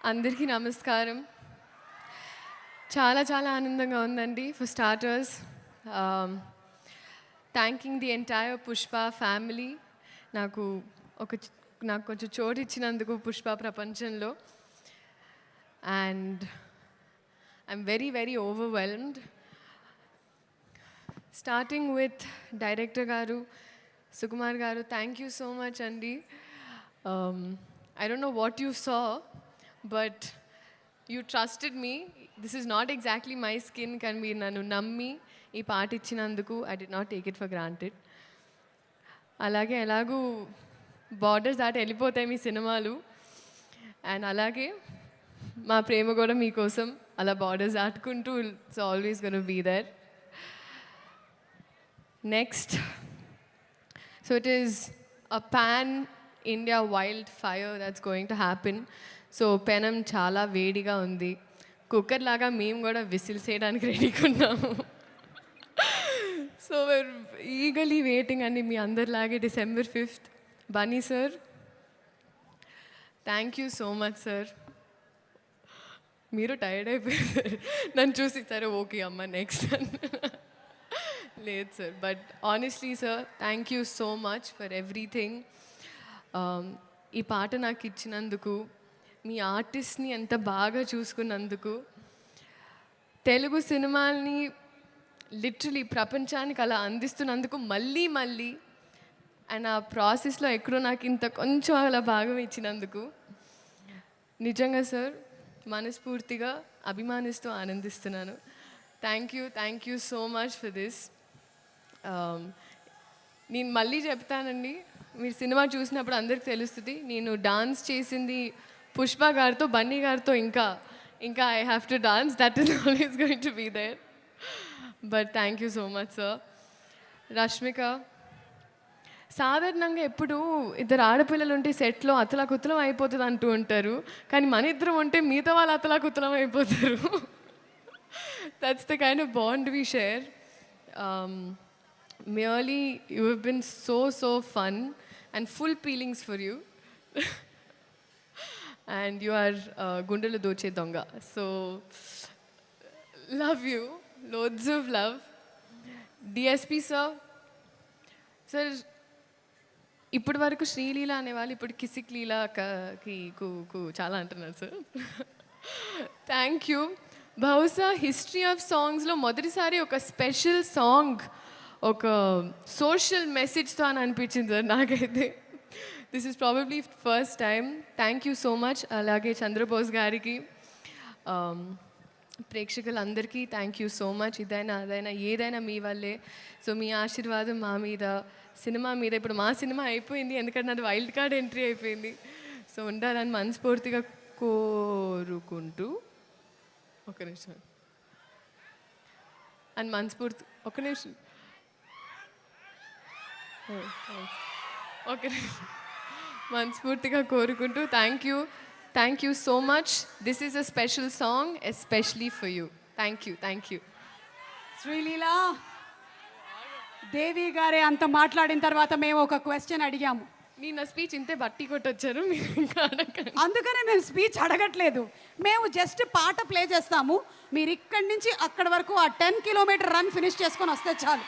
అందరికీ నమస్కారం. చాలా చాలా ఆనందంగా ఉందండి. For starters thanking the entire Pushpa family నాకు నాకు కొంచెం చోటు ఇచ్చినందుకు పుష్ప ప్రపంచంలో. And I'm very very overwhelmed. Starting with director గారు సుకుమార్ గారు, థ్యాంక్ యూ సో మచ్ అండి. I don't know what you saw, but you trusted me. This is not exactly my skin. Can be nanu nammi ee part ichinanduku I did not take it for granted. Alage elagu borders that elipothay mee cinemalu, and alage ma prema kuda mee kosam ala borders daatkuntu it's always going to be there. Next, so it is a pan India wildfire that's going to happen. So పెనం చాలా వేడిగా ఉంది. Cooker లాగా మేము కూడా whistle చేయడానికి రెడీగా ఉన్నాము. సో we're eagerly waiting అండి మీ అందరిలాగే December 5th. Bunny sir, thank you so much sir. మీరు టైర్డ్ అయిపోయారు నన్ను చూసి, సరే ఓకే అమ్మ నెక్స్ట్ లేదు sir. But honestly sir, thank you so much for everything. ఈ పాట నాకు ఇచ్చినందుకు, మీ ఆర్టిస్ట్ని ఎంత బాగా చూసుకున్నందుకు, తెలుగు సినిమాల్ని లిటరలీ ప్రపంచానికి అలా అందిస్తున్నందుకు మళ్ళీ మళ్ళీ, అండ్ ఆ ప్రాసెస్లో ఎక్కడో నాకు ఇంత కొంచెం అలా భాగం ఇచ్చినందుకు నిజంగా సార్ మనస్ఫూర్తిగా అభిమానిస్తూ ఆనందిస్తున్నాను. Thank you so much for this. నేను మళ్ళీ చెప్తానండి, మీరు సినిమా చూసినప్పుడు అందరికి తెలుస్తుంది నేను డాన్స్ చేసింది పుష్ప గారితో, బన్నీ గారితో. ఇంకా I have to dance, that is always going to be there. But thank you so much sir. Rashmika, సాధారణంగా ఎప్పుడు ఇద్దరు ఆడపిల్లలు ఉంటే సెట్లో అతలాకుతలం అయిపోతుంది అంటూ ఉంటారు, కానీ మన ఇద్దరం ఉంటే మిగతా వాళ్ళు అతలాకుతలం అయిపోతారు. That's the kind of bond we share. Merely, you have been so fun and full feelings for you. And you are Gundelu Doche Donga. So, love you. Loads of love. DSP sir. Sir, ఇప్పటి వరకు శ్రీలీల అనేవాళ్ళు ఇప్పుడు కిసిక్ లీలాకి చాలా అంటున్నారు sir. Thank you. బహుశా history of సాంగ్స్లో మొదటిసారి ఒక స్పెషల్ సాంగ్ ఒక సోషల్ మెసేజ్తో అని అనిపించింది సార్ నాకైతే. This is probably first time. Thank you so much. అలాగే చంద్రబోస్ గారికి, ప్రేక్షకులందరికీ థ్యాంక్ యూ సో మచ్. ఇదైనా అదైనా ఏదైనా మీ వల్లే. సో మీ ఆశీర్వాదం మా మీద, సినిమా మీద. ఇప్పుడు మా సినిమా అయిపోయింది, ఎందుకంటే నాది వైల్డ్ కార్డ్ ఎంట్రీ అయిపోయింది. సో ఉండాలని మనస్ఫూర్తిగా కోరుకుంటూ, ఒక నిమిషం అండ్ మనస్ఫూర్తి, ఒక నిమిషం ఓకే, మనస్ఫూర్తిగా కోరుకుంటూ thank you so much. This is a special song especially for you. Thank you. Sreeleela Devi గారే అంత మాట్లాడిన తర్వాత మేము ఒక క్వశ్చన్ అడిగాము. నేను నా స్పీచ్ ఇంతే బట్టి కొట్టొచ్చారు, మీరు ఇంకా అడగండి. అందుకనే మేము స్పీచ్ అడగట్లేదు, మేము జస్ట్ పాట ప్లే చేస్తాము. మీరు ఇక్కడి నుంచి అక్కడి వరకు ఆ 10 కిలోమీటర్ రన్ ఫినిష్ చేసుకొని వస్తే చాలు.